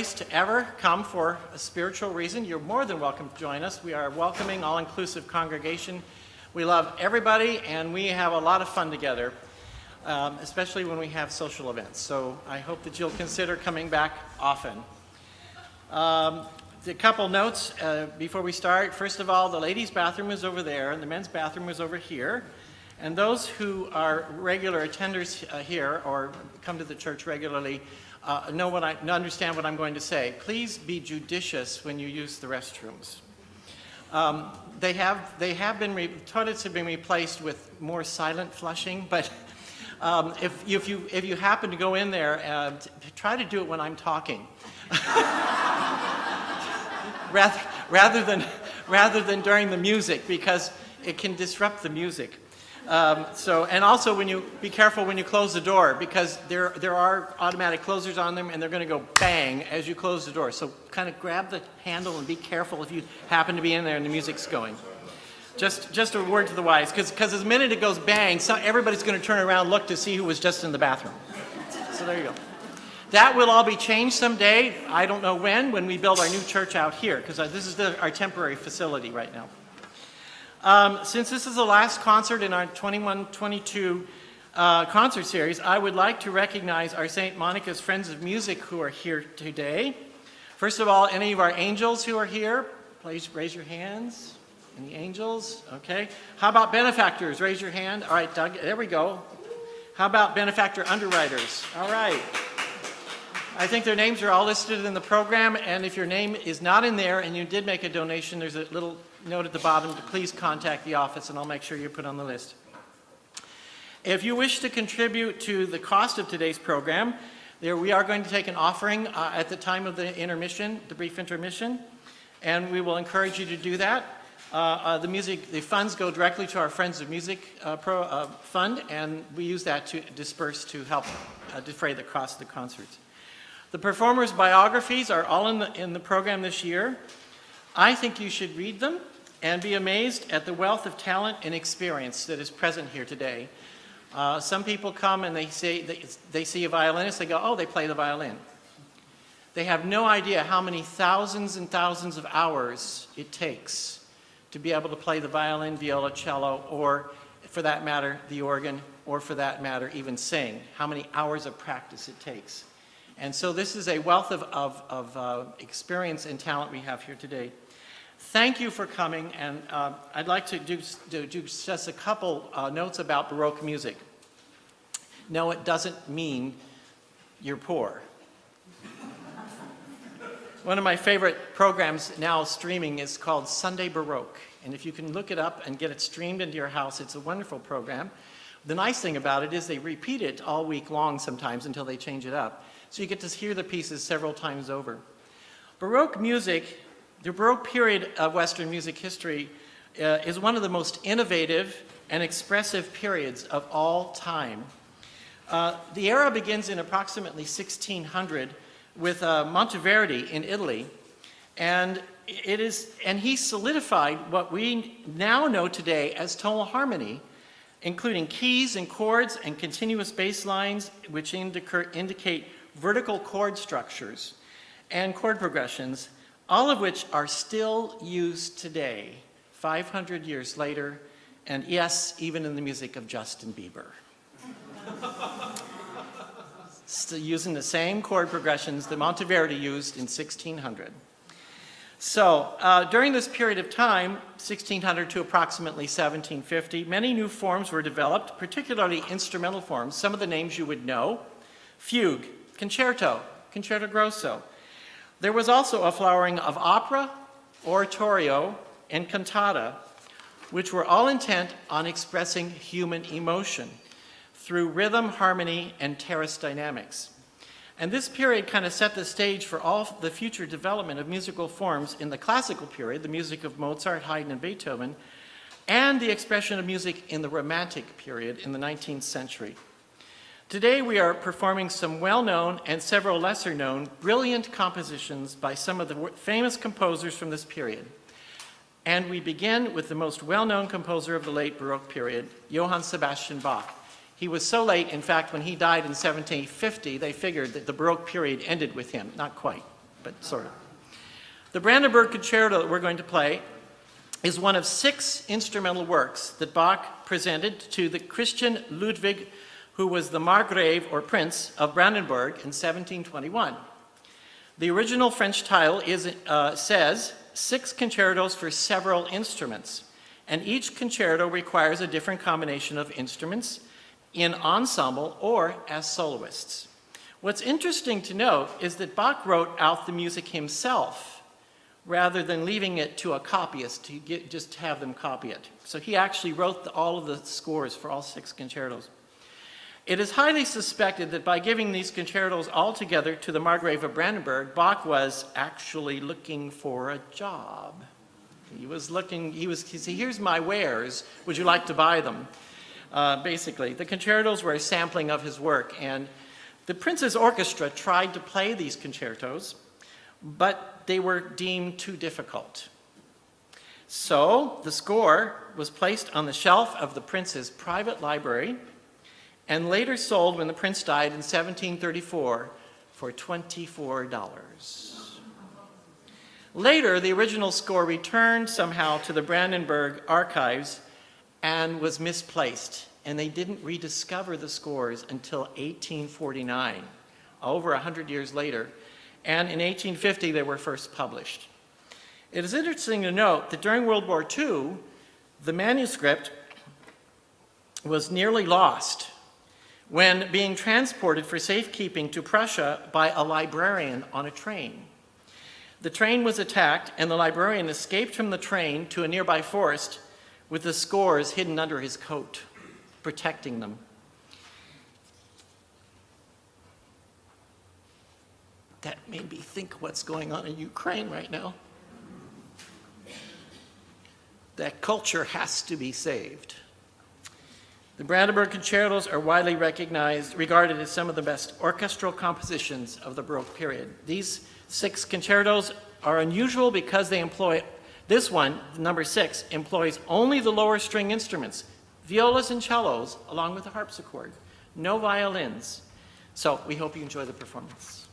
place to ever come for a spiritual reason, you're more than welcome to join us. We are a welcoming, all-inclusive congregation. We love everybody, and we have a lot of fun together, especially when we have social events. So I hope that you'll consider coming back often. A couple notes before we start. First of all, the ladies' bathroom is over there, and the men's bathroom is over here. And those who are regular attenders here or come to the church regularly understand what I'm going to say. Please be judicious when you use the restrooms. Toilets have been replaced with more silent flushing, but if you happen to go in there, try to do it when I'm talking, rather than during the music, because it can disrupt the music. And also be careful when you close the door, because there are automatic closers on them, and they're going to go bang as you close the door. So kind of grab the handle and be careful if you happen to be in there and the music's going. Just a word to the wise, because the minute it goes bang, everybody's going to turn around, look to see who was just in the bathroom. So there you go. That will all be changed someday. I don't know when we build our new church out here, because this is our temporary facility right now. Since this is the last concert in our 21-22 concert series, I would like to recognize our St. Monica's Friends of Music who are here today. First of all, any of our angels who are here, please raise your hands. Any angels? Okay. How about benefactors? Raise your hand. All right, Doug, there we go. How about benefactor underwriters? All right. I think their names are all listed in the program, and if your name is not in there and you did make a donation, there's a little note at the bottom to please contact the office, and I'll make sure you're put on the list. If you wish to contribute to the cost of today's program, we are going to take an offering at the time of the intermission, the brief intermission, and we will encourage you to do that. The funds go directly to our Friends of Music fund, and we use that to disperse to help defray the cost of the concerts. The performers' biographies are all in the program this year. I think you should read them and be amazed at the wealth of talent and experience that is present here today. Some people come and they see a violinist, they go, oh, they play the violin. They have no idea how many thousands and thousands of hours it takes to be able to play the violin, viola, cello, or for that matter, the organ, or for that matter, even sing. How many hours of practice it takes. And so this is a wealth of experience and talent we have here today. Thank you for coming, and I'd like to do just a couple notes about Baroque music. No, it doesn't mean you're poor. One of my favorite programs now streaming is called Sunday Baroque, and if you can look it up and get it streamed into your house, it's a wonderful program. The nice thing about it is they repeat it all week long sometimes until they change it up. So you get to hear the pieces several times over. Baroque music, the Baroque period of Western music history, is one of the most innovative and expressive periods of all time. The era begins in approximately 1600 with Monteverdi in Italy, and he solidified what we now know today as tonal harmony, including keys and chords and continuous bass lines, which indicate vertical chord structures and chord progressions, all of which are still used today, 500 years later, and yes, even in the music of Justin Bieber. Still using the same chord progressions that Monteverdi used in 1600. So during this period of time, 1600 to approximately 1750, many new forms were developed, particularly instrumental forms. Some of the names you would know: fugue, concerto, concerto grosso. There was also a flowering of opera, oratorio, and cantata, which were all intent on expressing human emotion through rhythm, harmony, and terrace dynamics. And this period kind of set the stage for all the future development of musical forms in the classical period, the music of Mozart, Haydn, and Beethoven, and the expression of music in the Romantic period in the 19th century. Today we are performing some well-known and several lesser-known brilliant compositions by some of the famous composers from this period. And we begin with the most well-known composer of the late Baroque period, Johann Sebastian Bach. He was so late, in fact, when he died in 1750, they figured that the Baroque period ended with him. Not quite, but sort of. The Brandenburg Concerto that we're going to play is one of 6 instrumental works that Bach presented to the Christian Ludwig, who was the Margrave or Prince of Brandenburg in 1721. The original French title says 6 concertos for several instruments, and each concerto requires a different combination of instruments in ensemble or as soloists. What's interesting to note is that Bach wrote out the music himself rather than leaving it to a copyist to just have them copy it. So he actually wrote all of the scores for all 6 concertos. It is highly suspected that by giving these concertos all together to the Margrave of Brandenburg, Bach was actually looking for a job. He said, here's my wares, would you like to buy them? Basically, the concertos were a sampling of his work, and the Prince's orchestra tried to play these concertos, but they were deemed too difficult. So the score was placed on the shelf of the Prince's private library and later sold when the Prince died in 1734 for $24. Later, the original score returned somehow to the Brandenburg archives and was misplaced, and they didn't rediscover the scores until 1849, over 100 years later, and in 1850 they were first published. It is interesting to note that during World War II, the manuscript was nearly lost when being transported for safekeeping to Prussia by a librarian on a train. The train was attacked, and the librarian escaped from the train to a nearby forest with the scores hidden under his coat, protecting them. That made me think what's going on in Ukraine right now. That culture has to be saved. The Brandenburg concertos are widely regarded as some of the best orchestral compositions of the Baroque period. These 6 concertos are unusual because they employ, this one, number 6, employs only the lower string instruments, violas and cellos, along with the harpsichord, no violins. So we hope you enjoy the performance.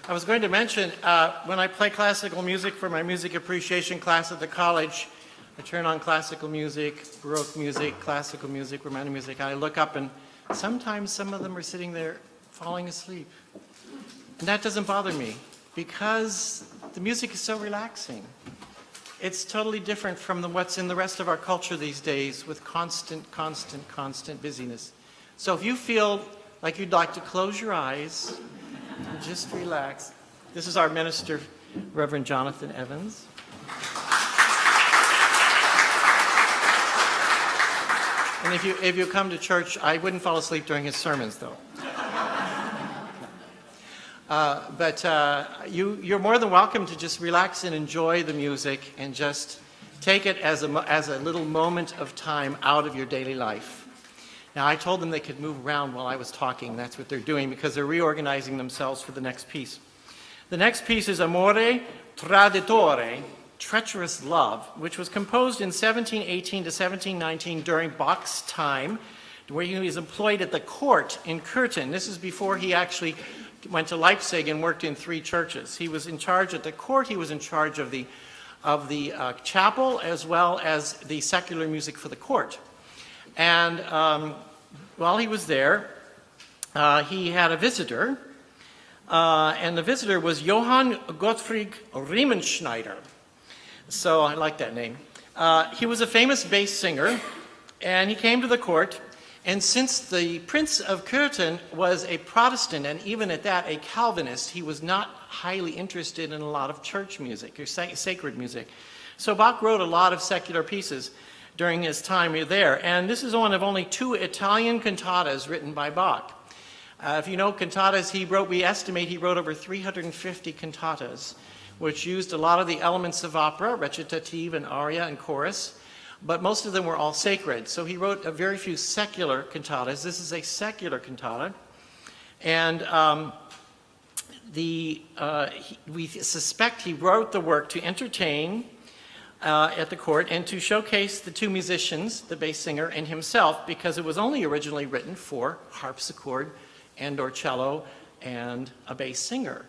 I was going to mention, when I play classical music for my music appreciation class at the college, I turn on classical music, Baroque music, classical music, Romantic music, and I look up and sometimes some of them are sitting there falling asleep. And that doesn't bother me because the music is so relaxing. It's totally different from what's in the rest of our culture these days with constant busyness. So if you feel like you'd like to close your eyes and just relax, this is our minister, Reverend Jonathan Evans. And if you come to church, I wouldn't fall asleep during his sermons, though. But you're more than welcome to just relax and enjoy the music and just take it as a little moment of time out of your daily life. Now, I told them they could move around while I was talking. That's what they're doing because they're reorganizing themselves for the next piece. The next piece is Amore Traditore, Treacherous Love, which was composed in 1718 to 1719 during Bach's time, where he was employed at the court in Curtin. This is before he actually went to Leipzig and worked in 3 churches. He was in charge at the court. He was in charge of the chapel as well as the secular music for the court. And while he was there, he had a visitor, and the visitor was Johann Gottfried Riemenschneider. So I like that name. He was a famous bass singer, and he came to the court, And since the Prince of Cöthen was a Protestant, and even at that a Calvinist, he was not highly interested in a lot of church music or sacred music. So Bach wrote a lot of secular pieces during his time there. And this is one of only 2 Italian cantatas written by Bach. If you know cantatas, we estimate he wrote over 350 cantatas, which used a lot of the elements of opera, recitative and aria and chorus, but most of them were all sacred. So he wrote a very few secular cantatas. This is a secular cantata. And we suspect he wrote the work to entertain at the court and to showcase the 2 musicians, the bass singer and himself, because it was only originally written for harpsichord and or cello and a bass singer.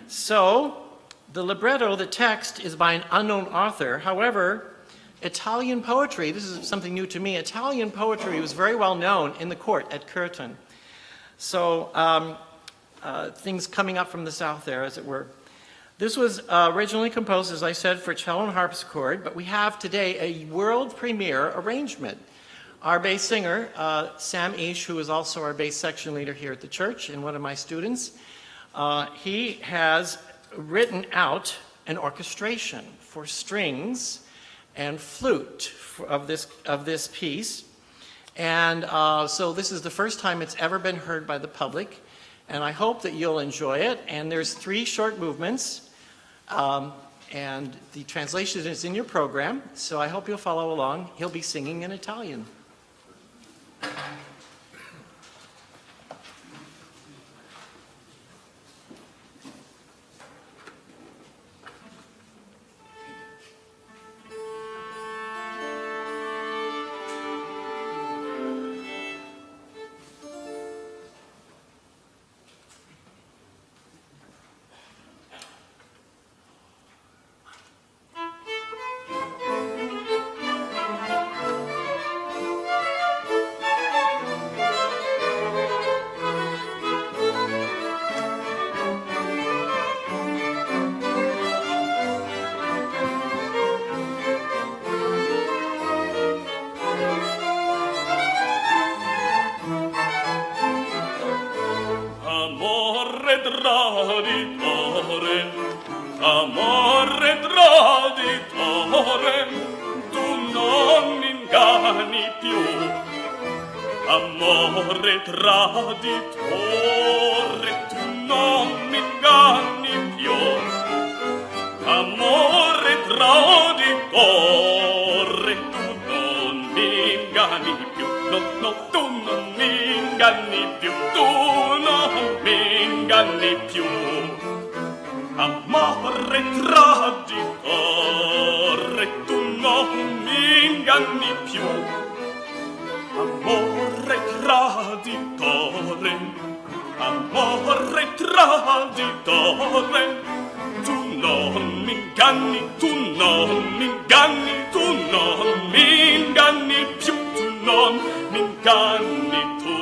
So the libretto, the text, is by an unknown author. However, Italian poetry, this is something new to me, Italian poetry was very well known in the court at Cöthen. So things coming up from the south there, as it were. This was originally composed, as I said, for cello and harpsichord, but we have today a world premiere arrangement. Our bass singer, Sam Ish, who is also our bass section leader here at the church and one of my students, he has written out an orchestration for strings and flute of this piece. And so this is the first time it's ever been heard by the public, and I hope that you'll enjoy it. And there's 3 short movements, and the translation is in your program, so I hope you'll follow along. He'll be singing in Italian. Amore traditore, tu non mi inganni più. Amore traditore, tu non mi inganni più. Amore traditore, tu non mi inganni più. No, no, tu non mi inganni più. Tu non mi inganni più. Amore traditore, tu non mi inganni più. Amore traditore, amore traditore, tu non mi inganni, tu non mi inganni, tu non mi inganni più, tu non mi inganni, tu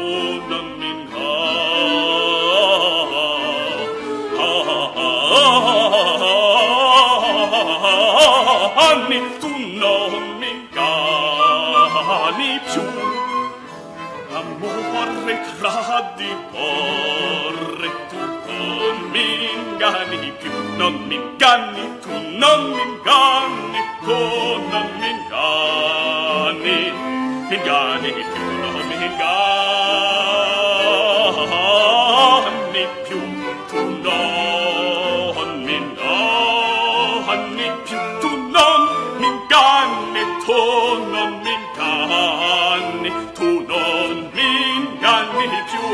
non mi inganni. Tu non mi inganni più. Amore traditore, tu non mi inganni più. Non mi inganni, tu non mi inganni, tu non mi inganni. Inganni più, tu non mi inganni più. Tu non mi inganni più. Tu non mi inganni, tu non mi inganni, tu non mi inganni più.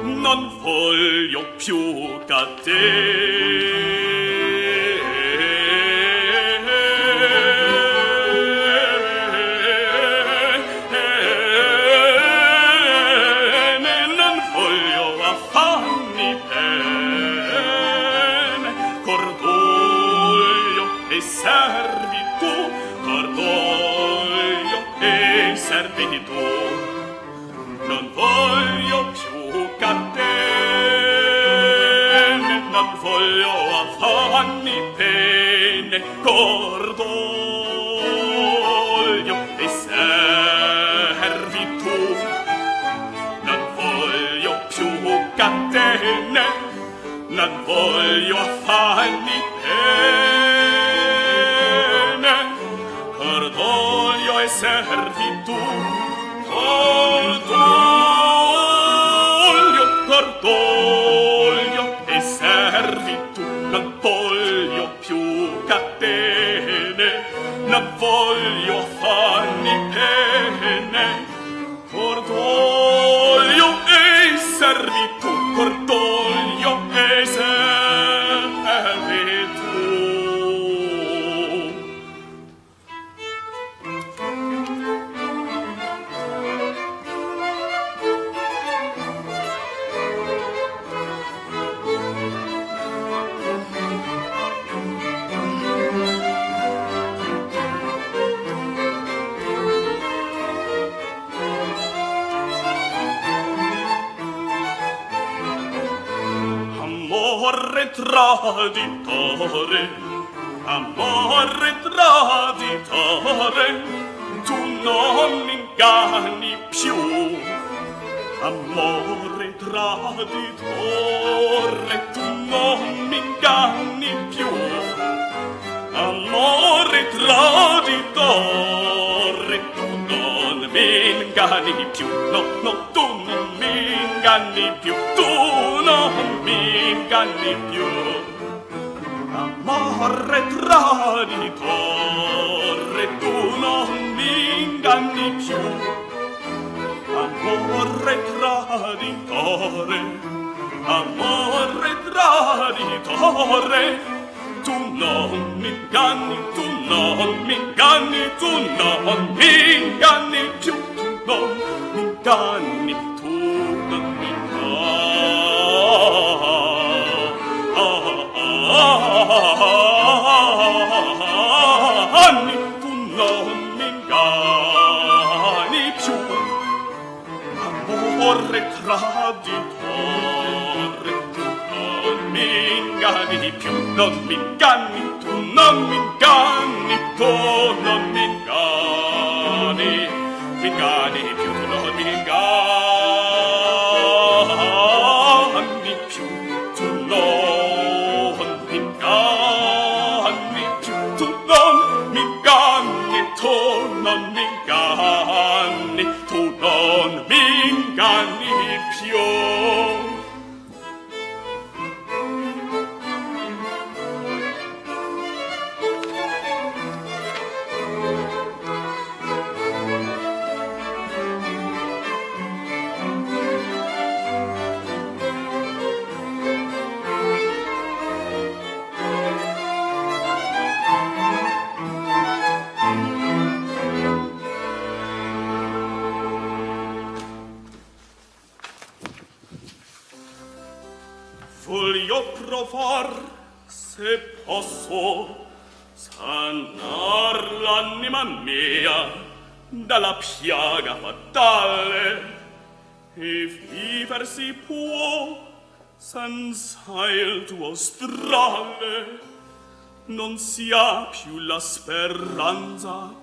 Non voglio più catene, non voglio affanni pene, non voglio più catene, non voglio affanni, pene, cordoglio e servitù. Non voglio più catene, non voglio affanni, pene, cordoglio e servitù. Cordoglio e servitù. Non voglio più catene, non voglio affanni, pene, cordoglio e servitù, cordoglio e servitù. Amore traditore, tu non mi inganni più. Amore traditore, tu non mi inganni più. Amore traditore, tu non mi inganni più. No, no, tu non mi inganni più. Tu non mi inganni più. Amore traditore, tu non mi inganni più. Amore traditore, amore traditore, tu non mi inganni, tu non mi inganni, tu non mi inganni più. Tu non mi inganni, tu non mi inganni, tu non mi inganni più. Amore traditore, tu non mi inganni più. Non mi inganni, tu non mi inganni, tu non mi inganni più, tu non mi inganni più, tu non mi inganni più, tu non mi inganni, tu non mi inganni, tu non mi inganni più. Voglio provar, se posso, sanar l'anima mia dalla piaga fatale, e viver si può senza il tuo strale. Non si ha più la speranza,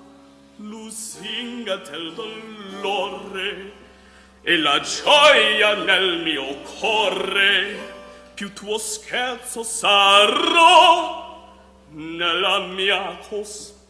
lusinga del dolore, e la gioia nel mio cuore. Più tuo scherzo sarò nella mia costanza.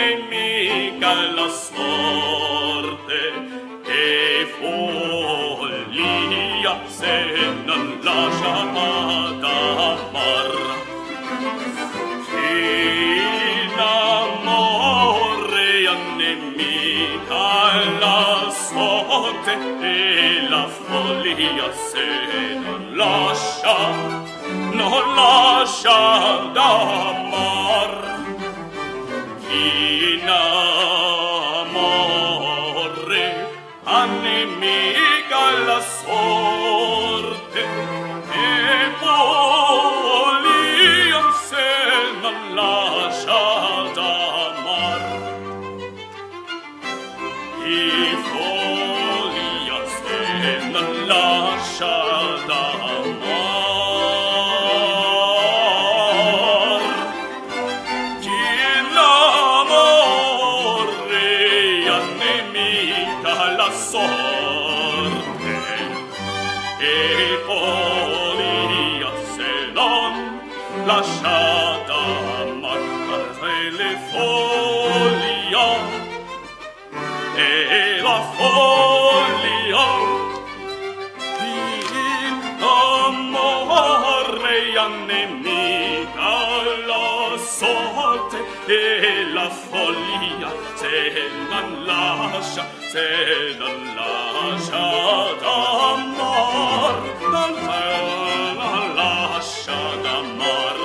nemica la sorte, che follia se non lascia ad amar. In amore a nemica la sorte e la follia se non lascia d'amar. In amore a nemica la sorte e follia se non lascia d'amar. E follia se non lascia d'amar. Sorte e follia se non lasciata amare le follia e la follia in amore a nemica la sorte e la follia se non lascia d'amar, non lascia d'amar.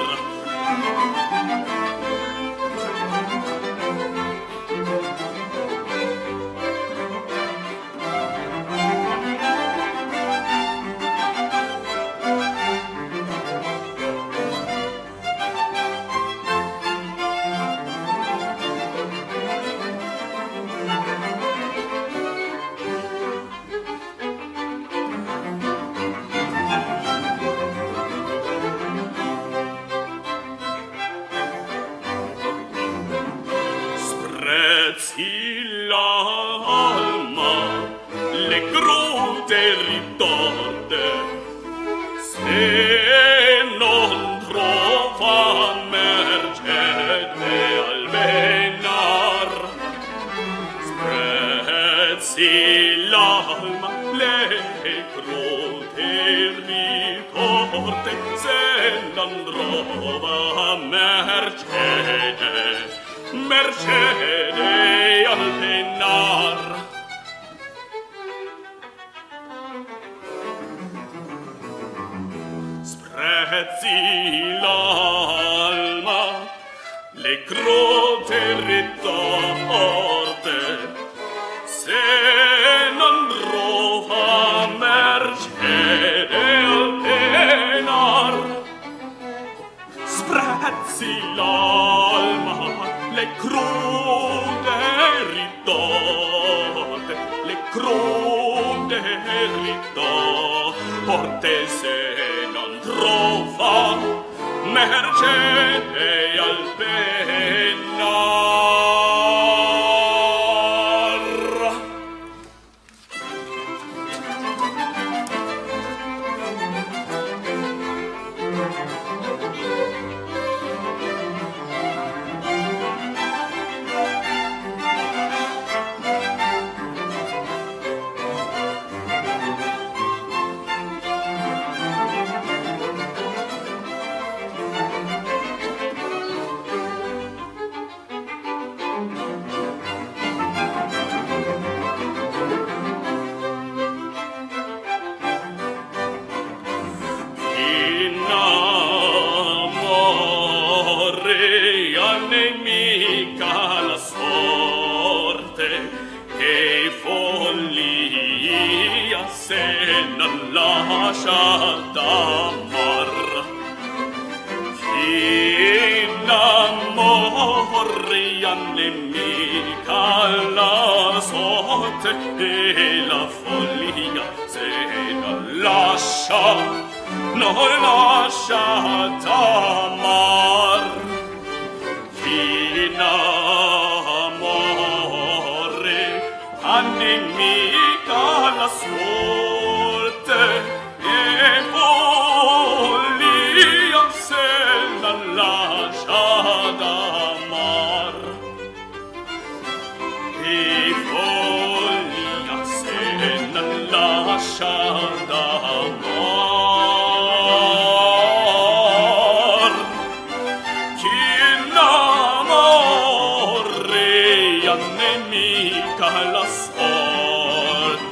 L'alma le crude ritorte se non trova mercede al benar. Sprezzi l'alma le crude ritorte se non trova mercede al penar. Sprezzi l'alma le crote ritorte se non trova mercede al penar. Sprezzi l'alma le crude ritorte se non trova mercede al penar. lascia d'amar. In amore a nemica la sorte e la follia se non lascia d'amar. In amore a nemica la sorte e follia se non lascia d'amar. lasciata amor. Chi innamore a nemica la sorte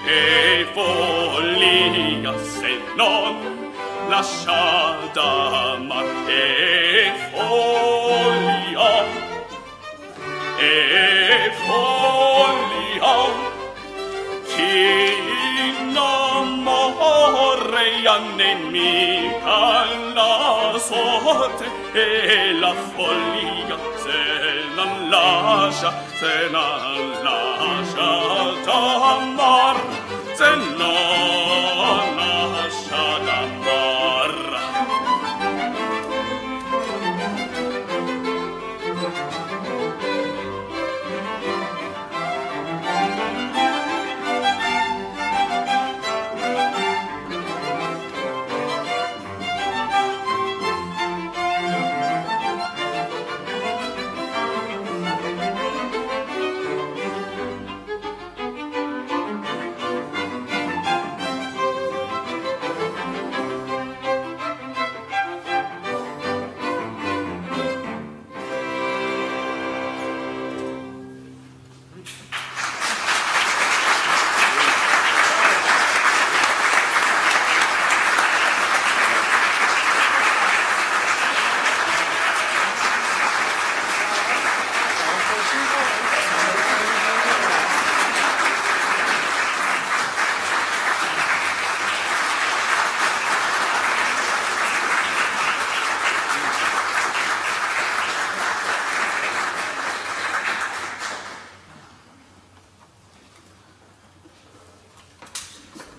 e follia se non lasciata amar e follia chi innamore a nemica la sorte e la follia se non lascia d'amar se non lascia d'amar.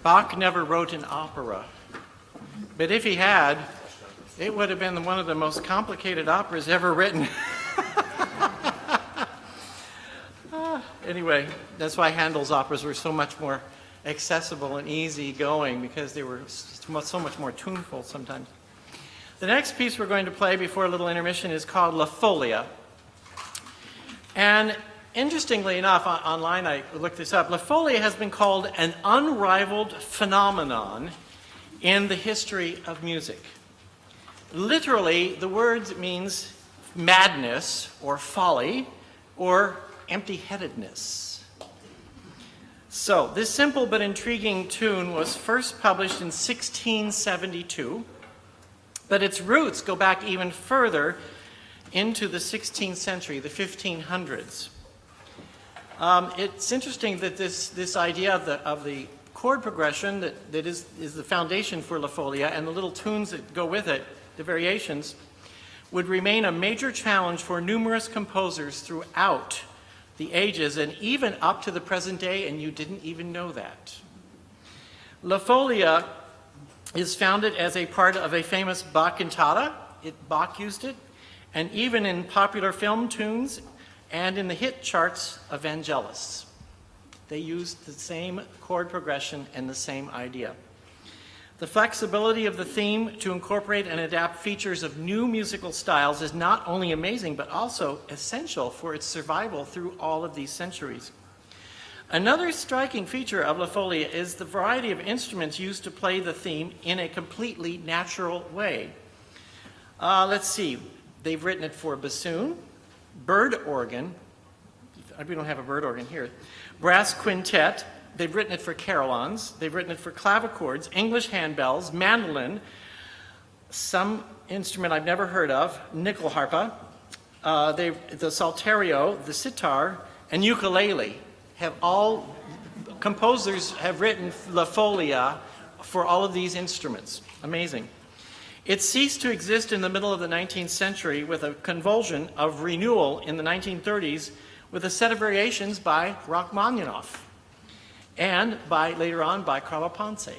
Bach never wrote an opera, but if he had, it would have been one of the most complicated operas ever written. Anyway, that's why Handel's operas were so much more accessible and easy going, because they were so much more tuneful sometimes. The next piece we're going to play before a little intermission is called La Folia. And interestingly enough, online I looked this up, La Folia has been called an unrivaled phenomenon in the history of music. Literally, the word means madness or folly or empty-headedness. So, this simple but intriguing tune was first published in 1672, but its roots go back even further into the 16th century, the 1500s. It's interesting that this idea of the chord progression that is the foundation for La Folia and the little tunes that go with it, the variations, would remain a major challenge for numerous composers throughout the ages and even up to the present day, and you didn't even know that. La Folia is founded as a part of a famous Bach cantata. Bach used it, and even in popular film tunes and in the hit charts of Vangelis. They used the same chord progression and the same idea. The flexibility of the theme to incorporate and adapt features of new musical styles is not only amazing, but also essential for its survival through all of these centuries. Another striking feature of La Folia is the variety of instruments used to play the theme in a completely natural way. Let's see, they've written it for bassoon, bird organ, we don't have a bird organ here, brass quintet, they've written it for carillons, they've written it for clavichords, English handbells, mandolin, some instrument I've never heard of, nyckelharpa, the salterio, the sitar, and ukulele. Composers have written La Folia for all of these instruments. Amazing. It ceased to exist in the middle of the 19th century with a convulsion of renewal in the 1930s with a set of variations by Rachmaninoff and later on by Carlo Ponce.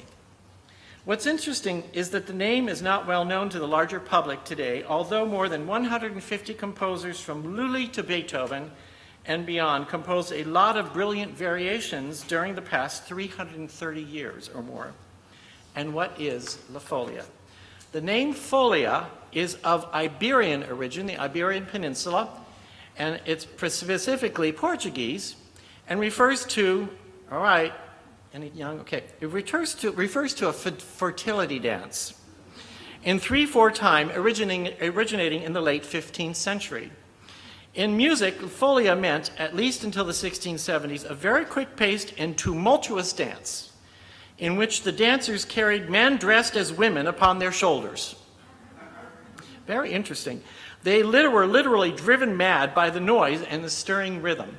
What's interesting is that the name is not well known to the larger public today, although more than 150 composers from Lully to Beethoven and beyond composed a lot of brilliant variations during the past 330 years or more. And what is La Folia? The name Folia is of Iberian origin, the Iberian Peninsula, and it's specifically Portuguese, and refers to, all right, Any young? Okay. It refers to a fertility dance in 3/4 time, originating in the late 15th century. In music, folia meant, at least until the 1670s, a very quick-paced and tumultuous dance in which the dancers carried men dressed as women upon their shoulders. Very interesting. They were literally driven mad by the noise and the stirring rhythm.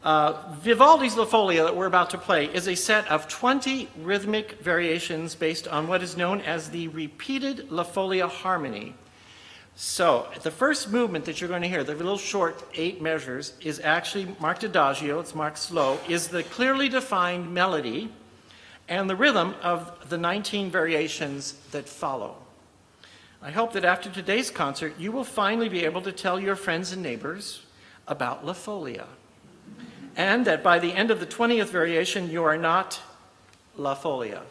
Vivaldi's La Folia that we're about to play is a set of 20 rhythmic variations based on what is known as the repeated La Folia harmony. So the first movement that you're going to hear, the little short 8 measures, is actually marked adagio, it's marked slow, is the clearly defined melody and the rhythm of the 19 variations that follow. I hope that after today's concert, you will finally be able to tell your friends and neighbors about La Folia, and that by the end of the 20th variation, you are not La Folia.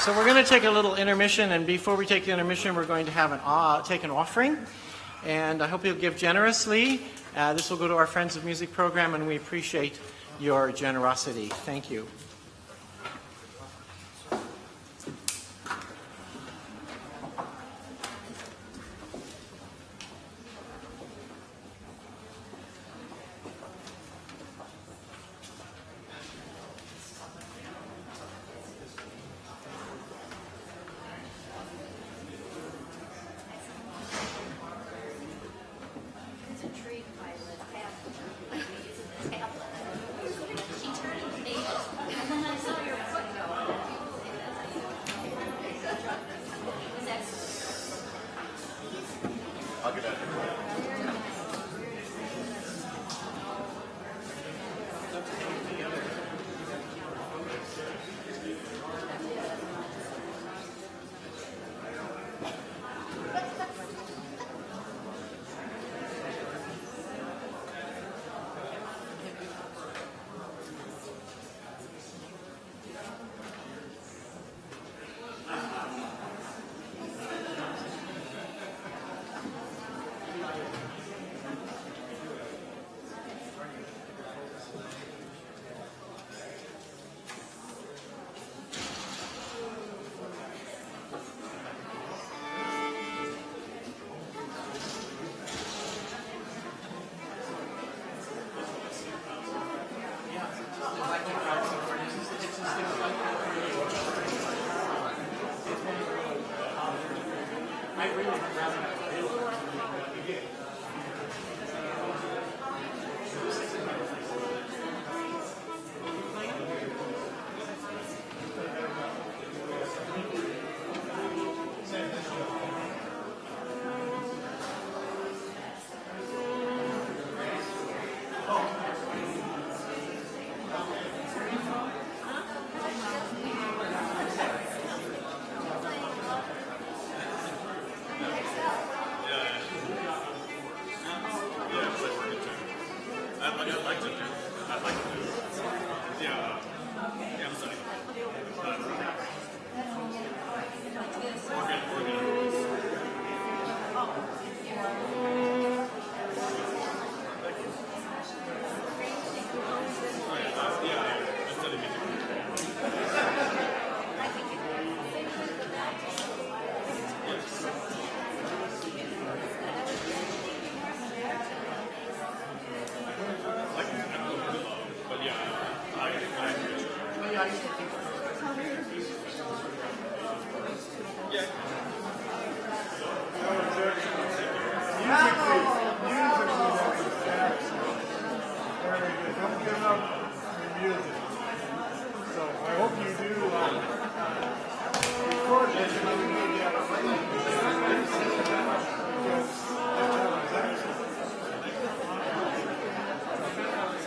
So we're going to take a little intermission, and before we take the intermission, we're going to have take an offering. And I hope you'll give generously. This will go to our Friends of Music program, and we appreciate your generosity. Thank you.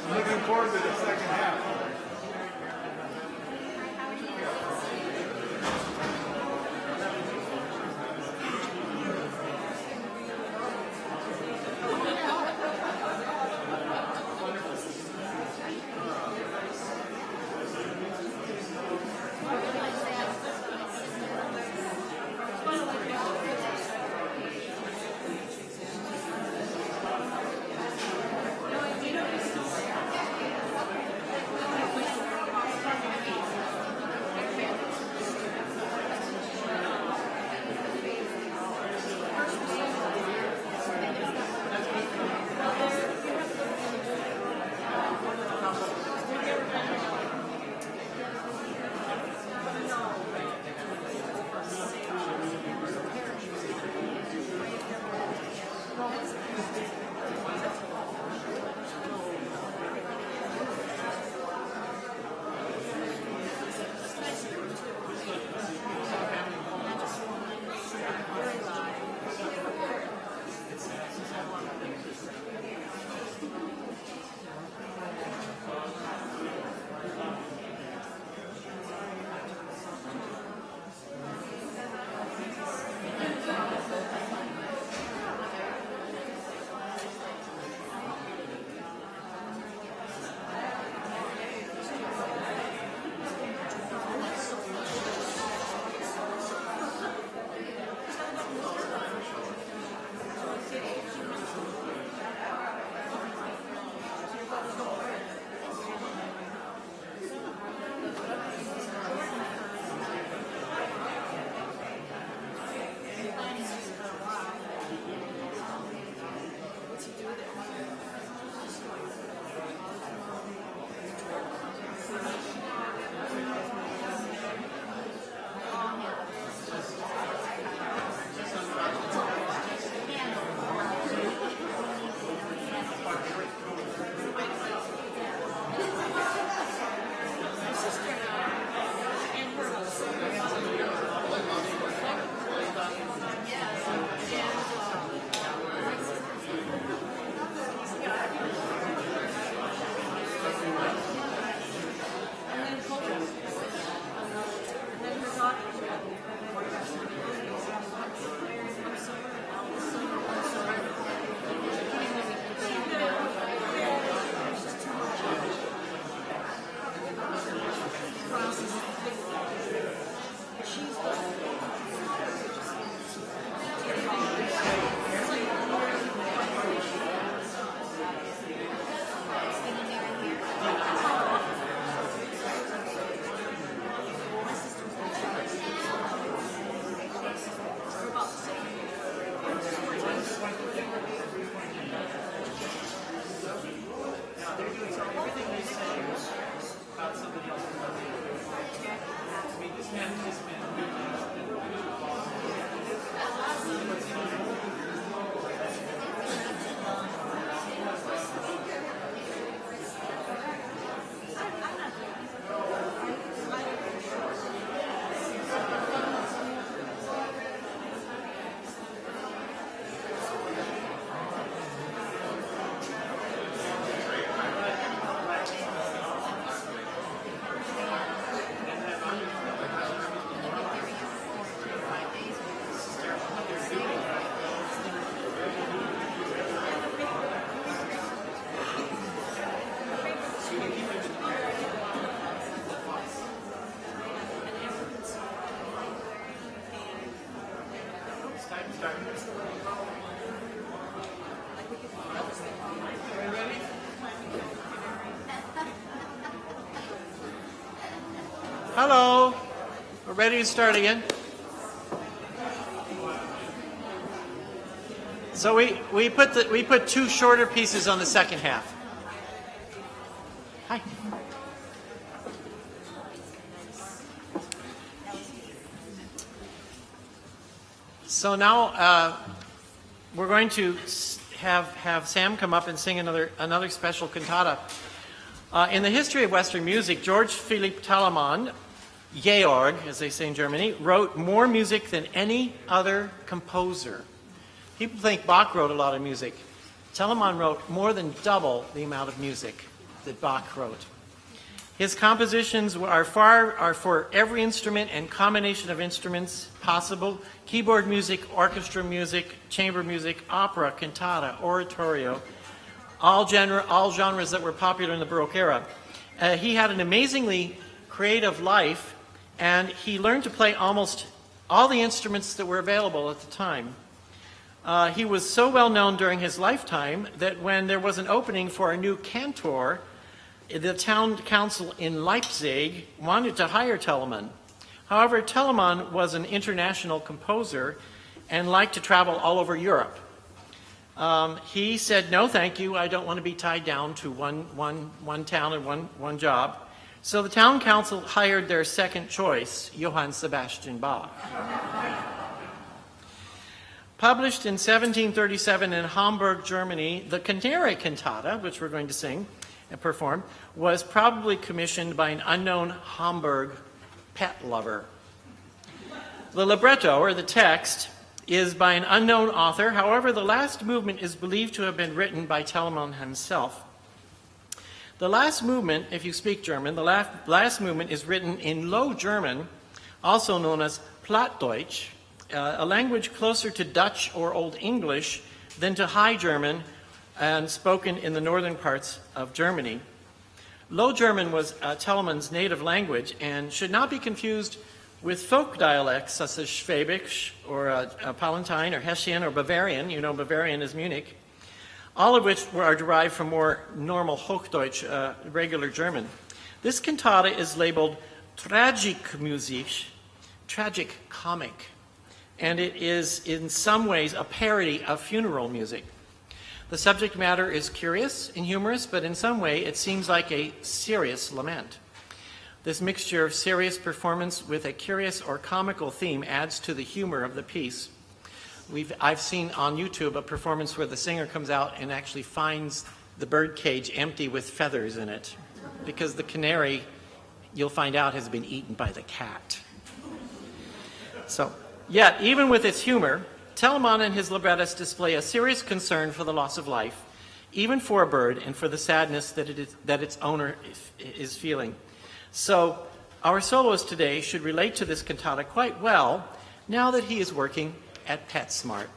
Looking forward to the second half. Hello. We're ready to start again. So we put two shorter pieces on the second half. Hi. So now we're going to have Sam come up and sing another special cantata. In the history of Western music, George Philipp Telemann, Georg, as they say in Germany, wrote more music than any other composer. People think Bach wrote a lot of music. Telemann wrote more than double the amount of music that Bach wrote. His compositions are for every instrument and combination of instruments possible: keyboard music, orchestra music, chamber music, opera, cantata, oratorio, all genres that were popular in the Baroque era. He had an amazingly creative life, and he learned to play almost all the instruments that were available at the time. He was so well known during his lifetime that when there was an opening for a new cantor, the town council in Leipzig wanted to hire Telemann. However, Telemann was an international composer and liked to travel all over Europe. He said, "No, thank you. I don't want to be tied down to one town and one job." So the town council hired their second choice, Johann Sebastian Bach. Published in 1737 in Hamburg, Germany, the Canary Cantata, which we're going to sing and perform, was probably commissioned by an unknown Hamburg pet lover. The libretto, or the text, is by an unknown author. However, the last movement is believed to have been written by Telemann himself. The last movement, if you speak German, the last movement is written in Low German, also known as Plattdeutsch, a language closer to Dutch or Old English than to High German, and spoken in the northern parts of Germany. Low German was Telemann's native language and should not be confused with folk dialects such as Schwäbisch or Palatine or Hessian or Bavarian. You know Bavarian is Munich. All of which are derived from more normal Hochdeutsch, regular German. This cantata is labeled Tragikmusik, tragic comic, and it is in some ways a parody of funeral music. The subject matter is curious and humorous, but in some way it seems like a serious lament. This mixture of serious performance with a curious or comical theme adds to the humor of the piece. I've seen on YouTube a performance where the singer comes out and actually finds the bird cage empty with feathers in it, because the canary, you'll find out, has been eaten by the cat. So, yet, even with its humor, Telemann and his librettist display a serious concern for the loss of life, even for a bird, and for the sadness that its owner is feeling. So, our soloist today should relate to this cantata quite well, now that he is working at PetSmart.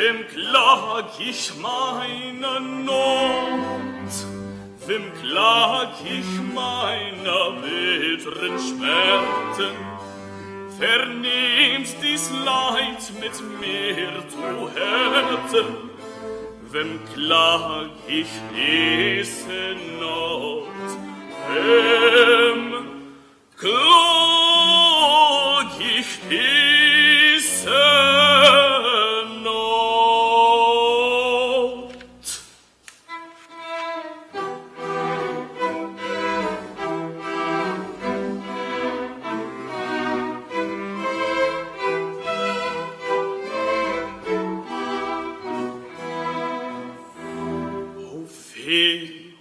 Dem Klang klag ich meiner Not? Wem klag ich meiner bitteren Schmerzen? Vernehmst dies Leid mit mir, du Herzen. Wem klag ich diese Not? Wem klag ich diese Not?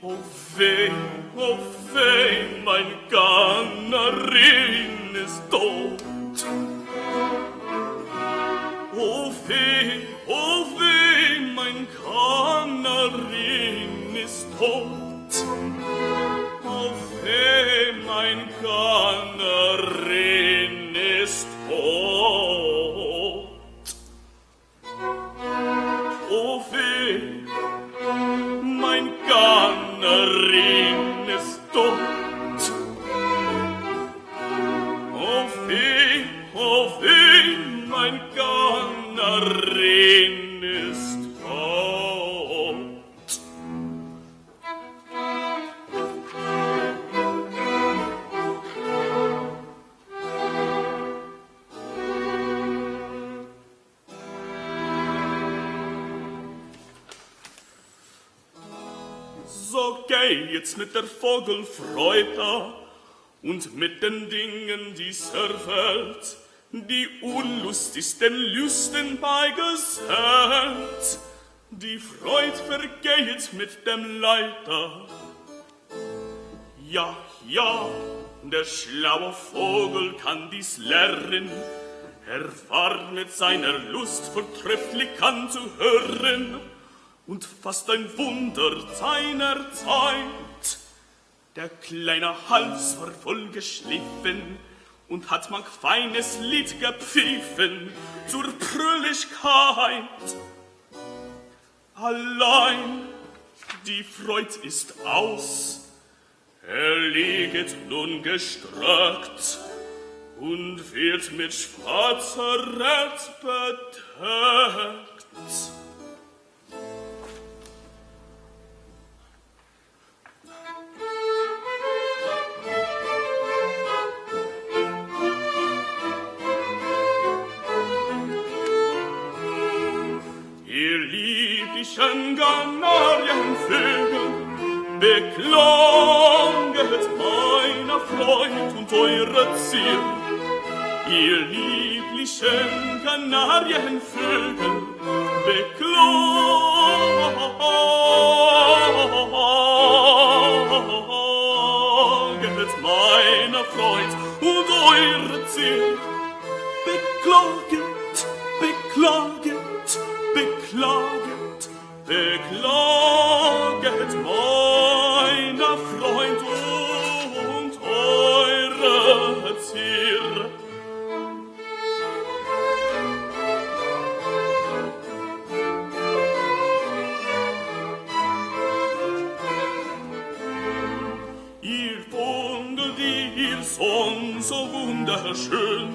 Oh weh, mein Gannerin ist tot. Oh weh, mein Gannerin ist tot. Oh weh, mein Gannerin ist tot. Oh weh, mein Gannerin ist tot. Oh weh, mein Gannerin ist tot. So geht's mit der Vogelfreude und mit den Dingen dieser Welt, die unlustigsten Lüsten beigesellt. Die Freud vergeht mit dem Leiter. Ja, der schlaue Vogel kann dies lernen. Er warnet seiner Lust vortrefflich anzuhören. Und fast ein Wunder seiner Zeit. Der kleine Hals war voll geschliffen und hat manch feines Lied gepfiffen zur Fröhlichkeit. Allein die Freud ist aus, er lieget nun gestreckt und wird mit schwarzer Erd bedeckt. Kanarienvögel, beklaget meiner Freund und eure Zier. Ihr lieblichen Kanarienvögel, beklaget meiner Freund und eure Zier. Beklaget, beklaget, beklaget, beklaget meiner Freund und eure Zier. Ihr Vogel, ihr sonst so wunderschön,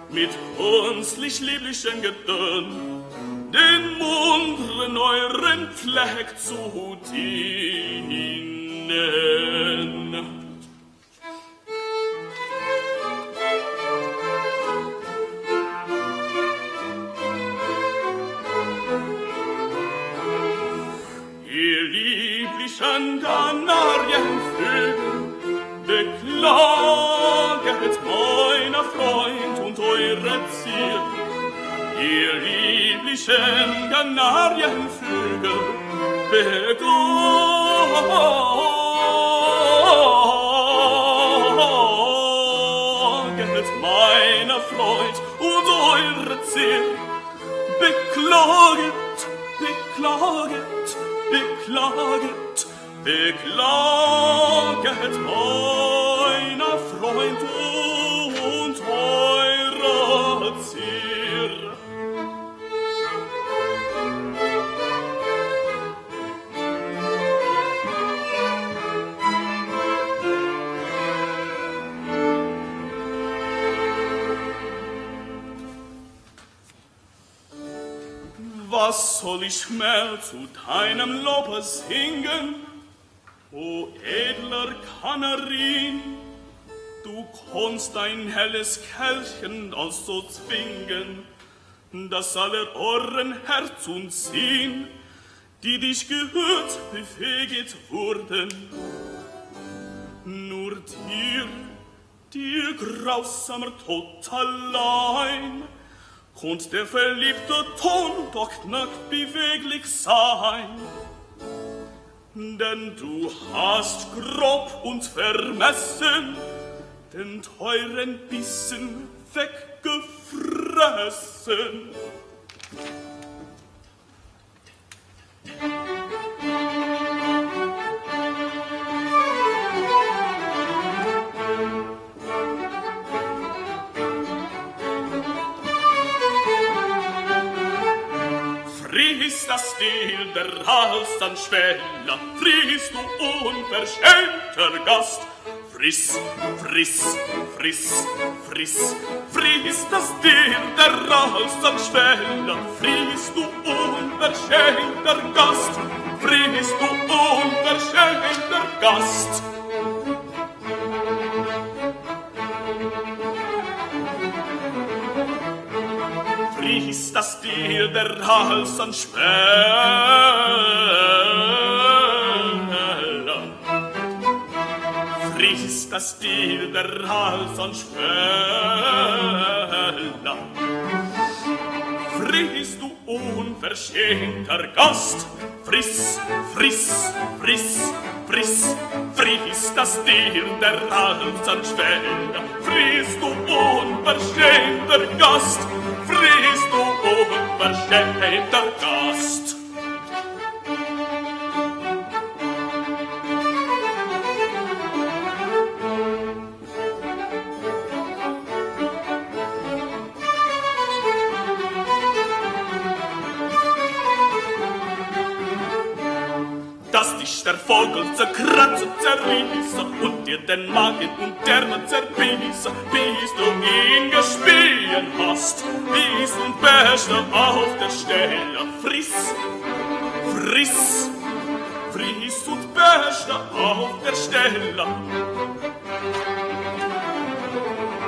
mit künstlich lieblichen Gedön, den munteren euren Fleck zu dienen. Ihr lieblichen Kanarienvögel, beklaget meiner Freund und eure Zier. Ihr lieblichen Kanarienvögel, beklaget meiner Freund und eure Zier. Beklaget, beklaget, beklaget, beklaget meiner Freund und eure Zier. Was soll ich mehr zu deinem Lobe singen, o edler Kanarin? Du konst ein helles Kerlchen also zwingen, dass aller Ohren Herzen ziehen, die dich gehört, befähigt wurden. Nur dir grausamer Tod allein, konnt der verliebte Ton doch nackt beweglich sein. Denn du hast grob und vermessen den teuren Bissen weggefressen. Friss das Stil der Halsanschweller, friss du unverschämter Gast. Friss, friss, friss, friss, friss das Stil der Halsanschweller, friss du unverschämter Gast. Friss du unverschämter Gast. Friss das Stil der Halsanschweller, friss das Stil der Halsanschweller, friss du unverschämter Gast. Friss, friss, friss, friss, friss das Stil der Halsanschweller, friss du unverschämter Gast. Friss du unverschämter Gast. Dass dich der Vogel zerkratze, zerriesse und dir den Magen und Därme zerbiesse, bis du ihn gespien hast, bis und beste auf der Stelle. Friss, friss, friss und beste auf der Stelle.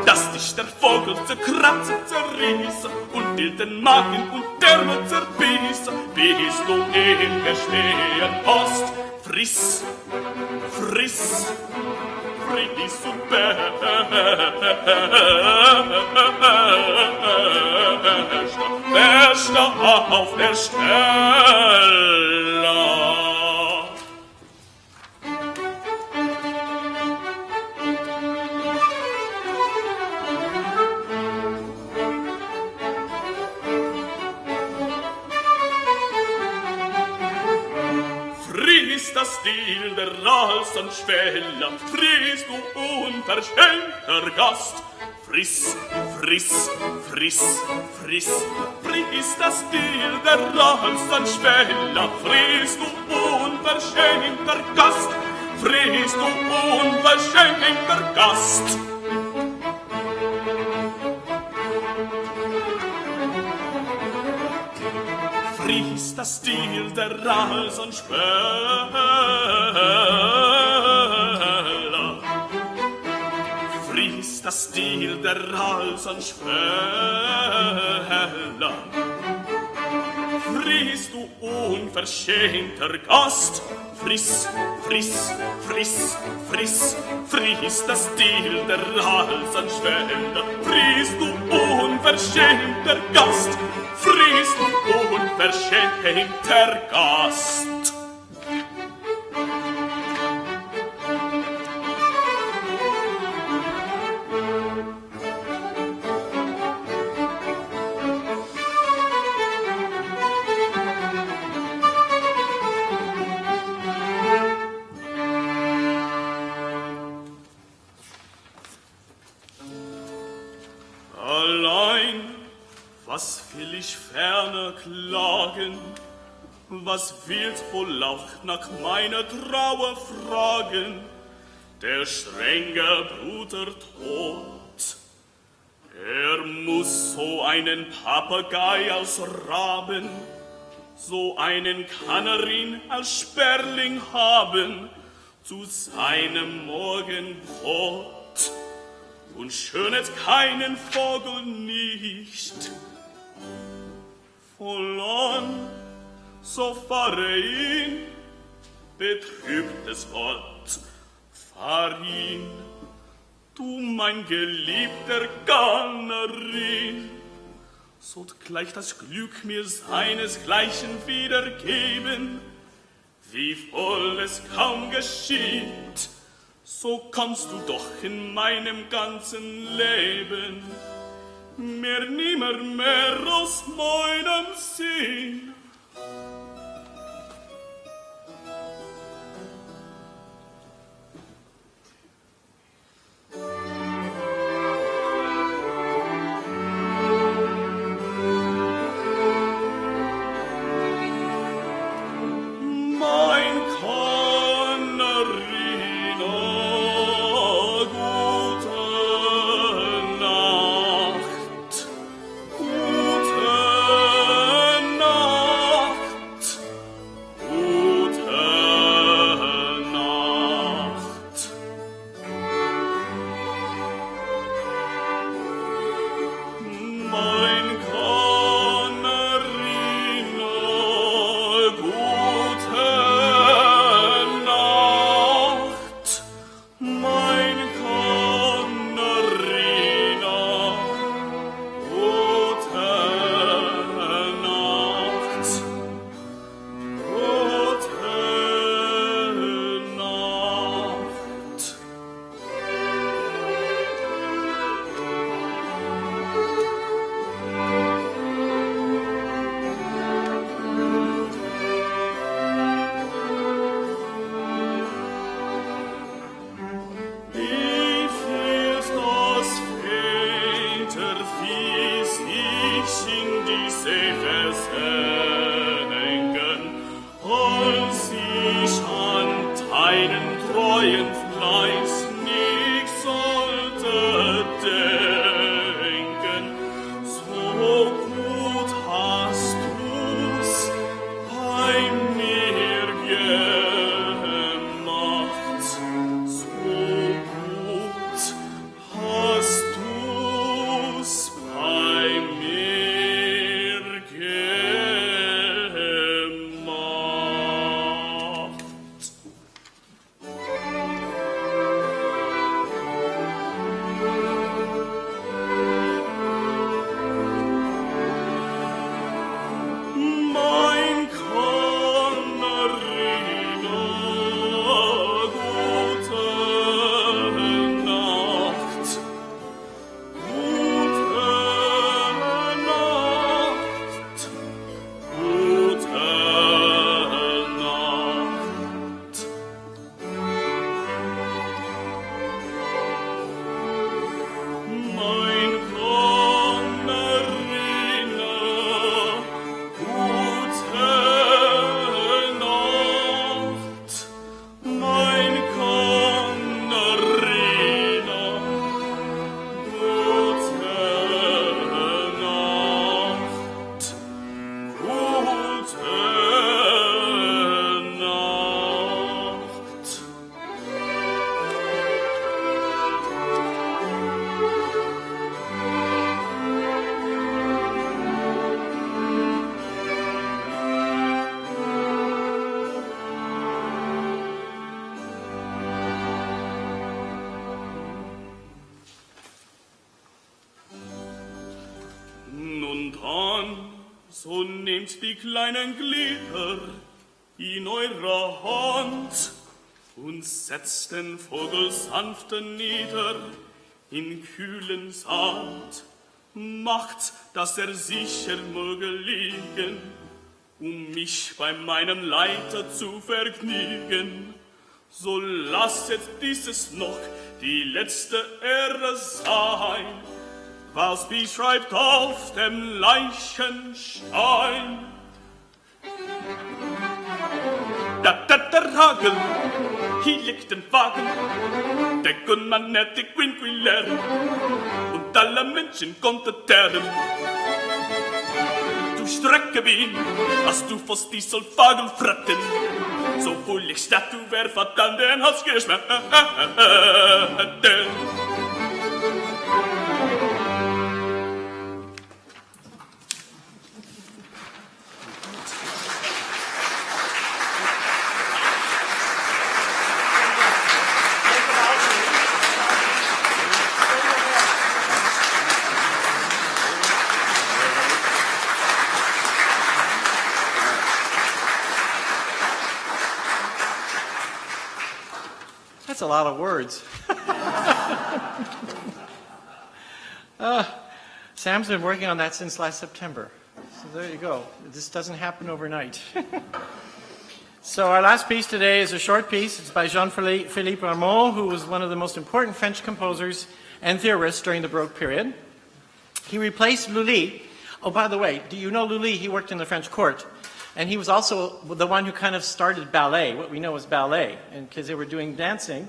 Dass dich der Vogel zerkratze, zerriesse und dir den Magen und Därme zerbiesse, bis du ihn gestehen hast. Friss, friss, friss und beste auf der Stelle. Friss das Stil der Halsanschweller, friss du unverschämter Gast. Friss, friss, friss, friss, friss das Stil der Halsanschweller, friss du unverschämter Gast. Friss du unverschämter Gast. Friss das Stil der Halsanschweller, friss das Stil der Halsanschweller, friss du unverschämter Gast. Friss, friss, friss, friss, friss das Stil der Halsanschweller, friss du unverschämter Gast. Friss du unverschämter Gast. Allein, was will ich ferner klagen? Was wird wohl auch nach meiner Trauer fragen? Der strenge Bruder tot. Er muss so einen Papagei als Raben so einen kann er ihn als Sperling haben zu seinem Morgenbrot und schönet keinen Vogel nicht. Verloren, so fahre ihn, betrübtes Wort, fahr ihn, du mein geliebter Gönnerin, sollt gleich das Glück mir seinesgleichen wiedergeben, wie voll es kaum geschieht, so kommst du doch in meinem ganzen Leben mir nimmer mehr aus meinem Sinn. So nehmt die kleinen Glieder in eurer Hand und setzt den Vogel sanfter nieder in kühlen Sand. Macht, dass er sicher möge liegen, mich bei meinem Leiter zu vergnügen. So lasset dieses noch die letzte Ehre sein, was beschreibt auf dem Leichenstein. Da der Hagel, hier liegt ein Wagen, der Gunmann hat die Quinquillere und alle Menschen konnten terren. Du sträcke bin, hast du fått diesel fagelfratten, så full ich statt du verfattern den hast geschmärten. That's a lot of words. Sam's been working on that since last September. So there you go. This doesn't happen overnight. So our last piece today is a short piece. It's by Jean-Philippe Rameau, who was one of the most important French composers and theorists during the Baroque period. He replaced Lully. Oh, by the way, do you know Lully? He worked in the French court. And he was also the one who kind of started ballet, what we know as ballet, because they were doing dancing.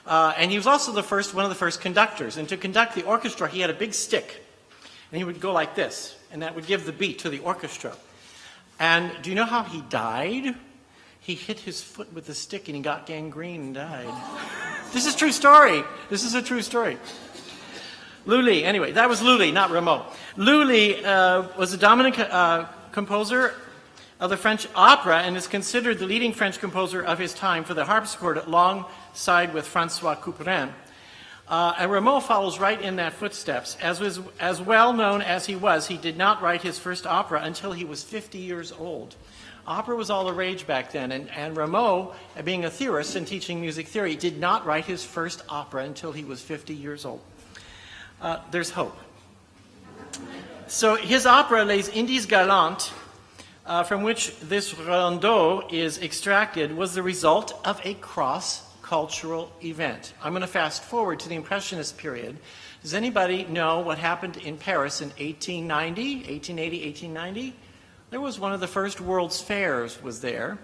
And he was also one of the first conductors. And to conduct the orchestra, he had a big stick. And he would go like this, and that would give the beat to the orchestra. And do you know how he died? He hit his foot with the stick, and he got gangrene and died. This is a true story. This is a true story. Lully, anyway, that was Lully, not Rameau. Lully was a dominant composer of the French opera and is considered the leading French composer of his time for the harpsichord alongside with Francois Couperin. And Rameau follows right in that footsteps. As well known as he did not write his first opera until he was 50 years old. Opera was all the rage back then, and Rameau, being a theorist and teaching music theory, did not write his first opera until he was 50 years old. There's hope. So his opera, Les Indies Galantes, from which this rondeau is extracted, was the result of a cross-cultural event. I'm going to fast forward to the Impressionist period. Does anybody know what happened in Paris in 1880, 1890? There was one of the first World's Fairs was there,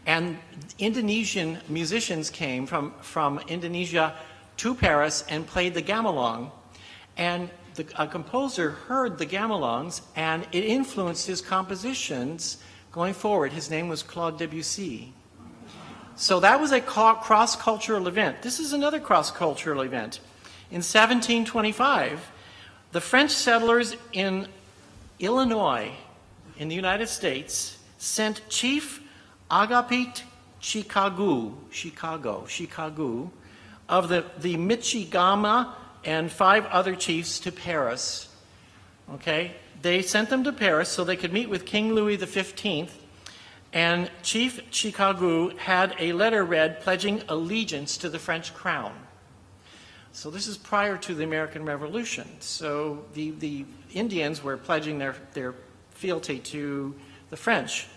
and Indonesian musicians came from Indonesia to Paris and played the gamelan, and a composer heard the gamelans, and it influenced his compositions going forward. His name was Claude Debussy. So that was a cross-cultural event. This is another cross-cultural event. In 1725, the French settlers in Illinois, in the United States, sent Chief Agapit Chicago of the Michigama and 5 other chiefs to Paris. Okay? They sent them to Paris so they could meet with King Louis XV, and Chief Chicago had a letter read pledging allegiance to the French crown. So this is prior to the American Revolution. So the Indians were pledging their fealty to the French,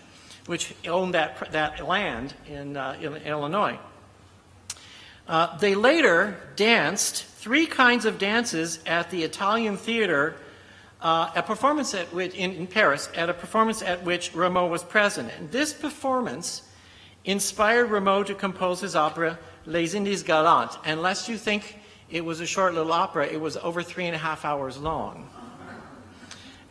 which owned that land in Illinois. They later danced 3 kinds of dances at the Italian Theater, a performance at which, in Paris, at a performance at which Rameau was present. And this performance inspired Rameau to compose his opera Les Indies Galantes. And lest you think it was a short little opera, it was over 3.5 hours long.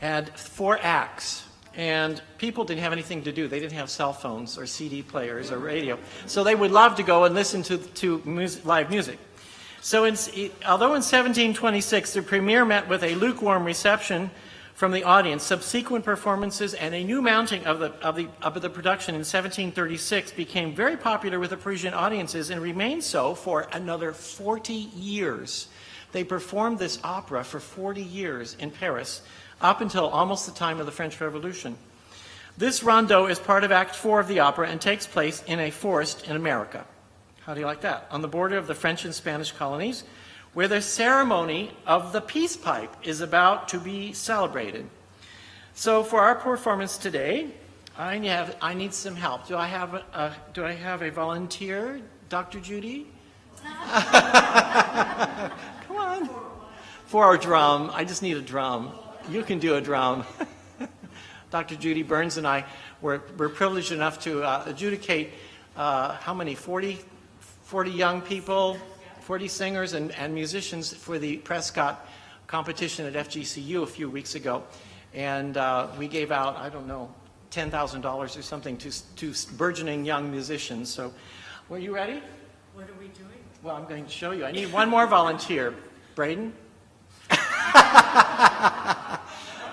And 4 acts. And people didn't have anything to do. They didn't have cell phones or CD players or radio. So they would love to go and listen to live music. So although in 1726 the premiere met with a lukewarm reception from the audience, subsequent performances and a new mounting of the production in 1736 became very popular with the Parisian audiences and remained so for another 40 years. They performed this opera for 40 years in Paris, up until almost the time of the French Revolution. This rondeau is part of Act 4 of the opera and takes place in a forest in America. How do you like that? On the border of the French and Spanish colonies, where the ceremony of the peace pipe is about to be celebrated. So for our performance today, I need some help. Do I have a volunteer, Dr. Judy? Come on. For our drum, I just need a drum. You can do a drum. Dr. Judy Burns and I were privileged enough to adjudicate how many, 40 young people, 40 singers and musicians for the Prescott competition at FGCU a few weeks ago. And we gave out, I don't know, $10,000 or something to burgeoning young musicians. So, were you ready? What are we doing? Well, I'm going to show you. I need one more volunteer. Braden?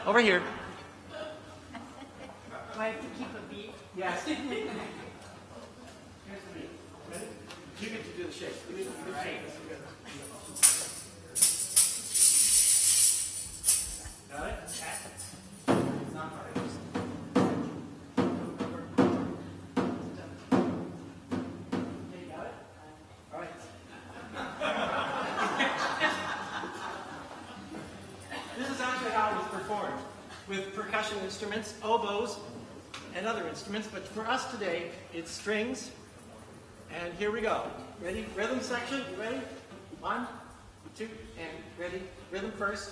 Over here. Do I have to keep a beat? Yes. Here's the beat. Ready? You get to do the shake. You get to do the shake. Got it? It's not hard. Okay, you got it? All right. This is actually how it was performed, with percussion instruments, oboes, and other instruments, but for us today, it's strings. And here we go. Ready? Rhythm section, you ready? 1, 2, and ready? Rhythm first.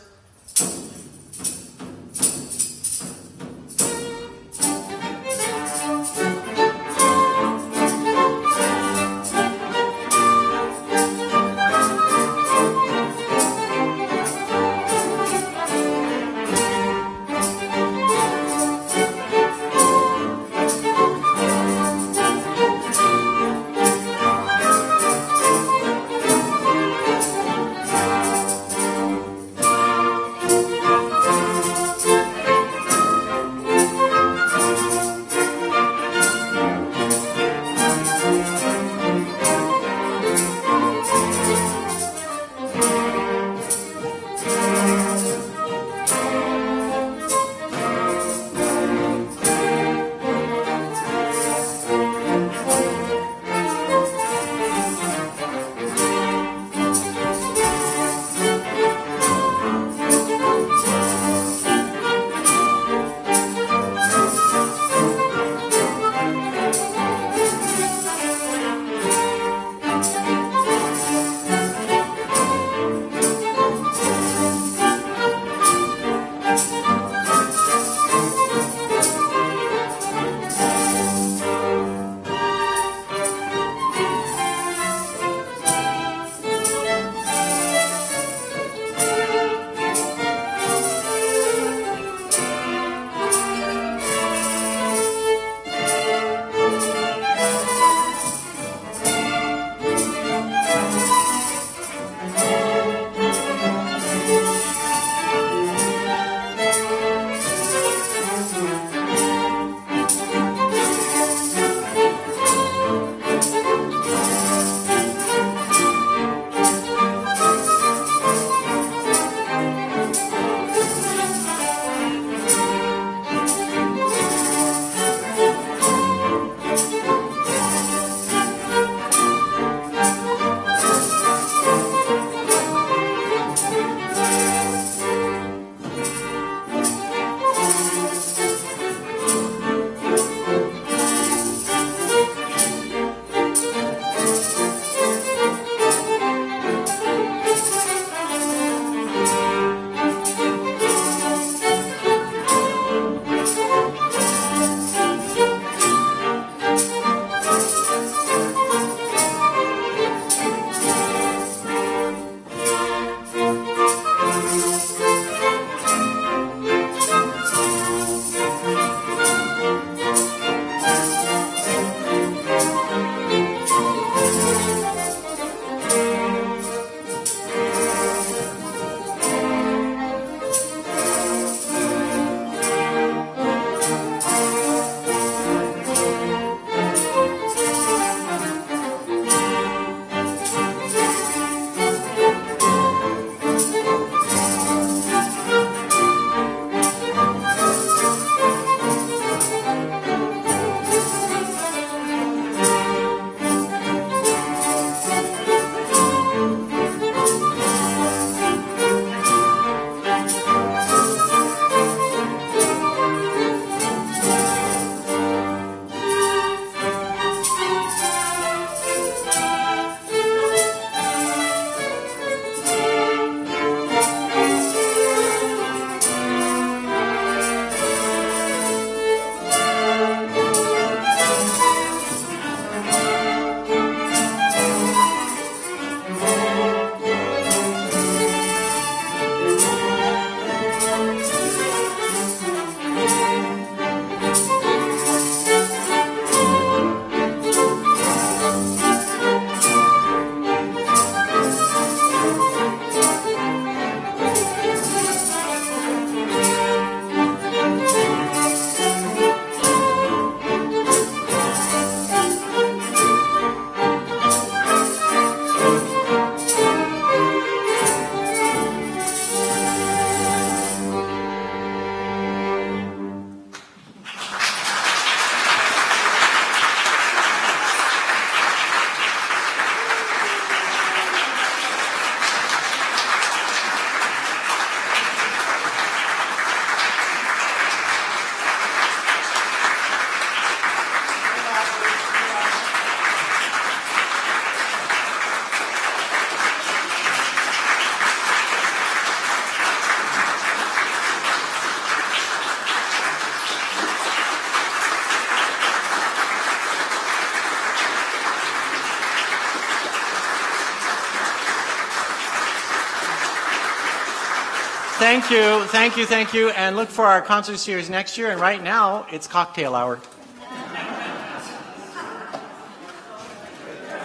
thank you, and look for our concert series next year. And right now, it's cocktail hour.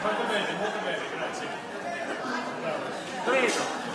Molto bene, grazie. Prego.